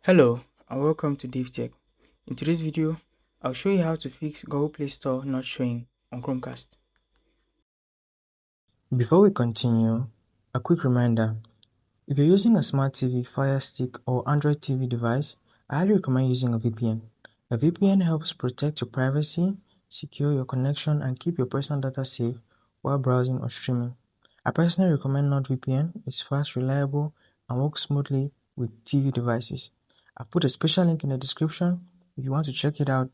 Hello and welcome to DaveTech. In today's video, I'll show you how to fix Google Play Store not showing on Chromecast. Before we continue, a quick reminder. If you're using a smart TV, Fire Stick, or Android TV device, I highly recommend using a VPN. A VPN helps protect your privacy, secure your connection, and keep your personal data safe while browsing or streaming. I personally recommend NordVPN. It's fast, reliable, and works smoothly with TV devices. I've put a special link in the description. If you want to check it out,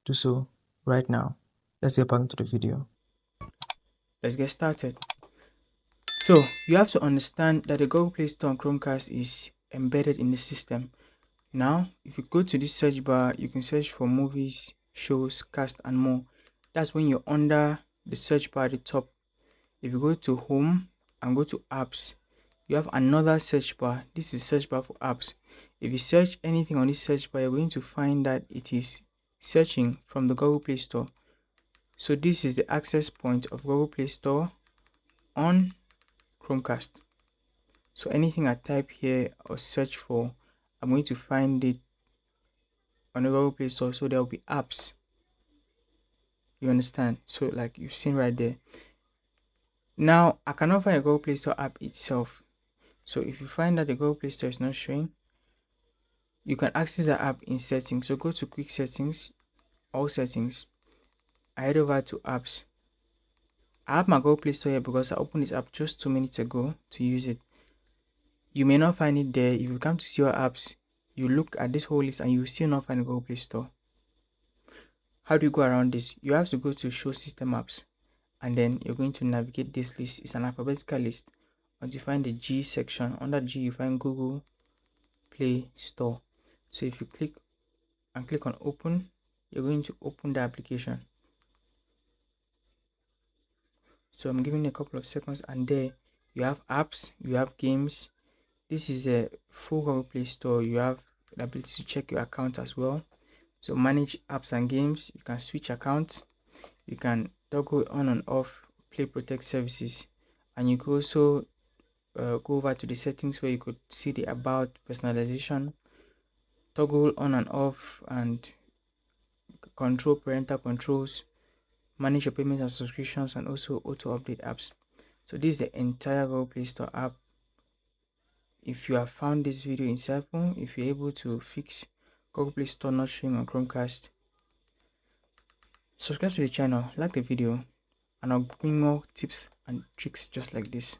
do so right now. Let's get back into the video. Let's get started. So, you have to understand that the Google Play Store on Chromecast is embedded in the system. Now, if you go to this search bar, you can search for movies, shows, cast, and more. That's when you're under the search bar at the top. If you go to home and go to apps, you have another search bar. This is search bar for apps. If you search anything on this search bar, you're going to find that it is searching from the Google Play Store. So this is the access point of Google Play Store on Chromecast. So anything I type here or search for, I'm going to find it on the Google Play Store. So there will be apps. You understand? So like you've seen right there. Now I cannot find a Google Play Store app itself. So if you find that the Google Play Store is not showing, you can access the app in settings. So go to quick settings, all settings. I head over to apps. I have my Google Play Store here because I opened this app just 2 minutes ago to use it. You may not find it there. If you come to see your apps, you look at this whole list and you will still not find the Google Play Store. How do you go around this? You have to go to show system apps and then you're going to navigate this list. It's an alphabetical list. Once you find the G section, under G you find Google Play Store. So if you click on open, you're going to open the application. So I'm giving a couple of seconds and there you have apps, you have games. This is a full Google Play Store. You have the ability to check your account as well. So manage apps and games. You can switch accounts. You can toggle on and off play protect services. And you could also go over to the settings where you could see the about personalization, toggle on and off, and control parental controls, manage your payments and subscriptions, and also auto update apps. So this is the entire Google Play Store app. If you have found this video insightful, if you're able to fix Google Play Store not showing on Chromecast, subscribe to the channel, like the video, and I'll bring more tips and tricks just like this.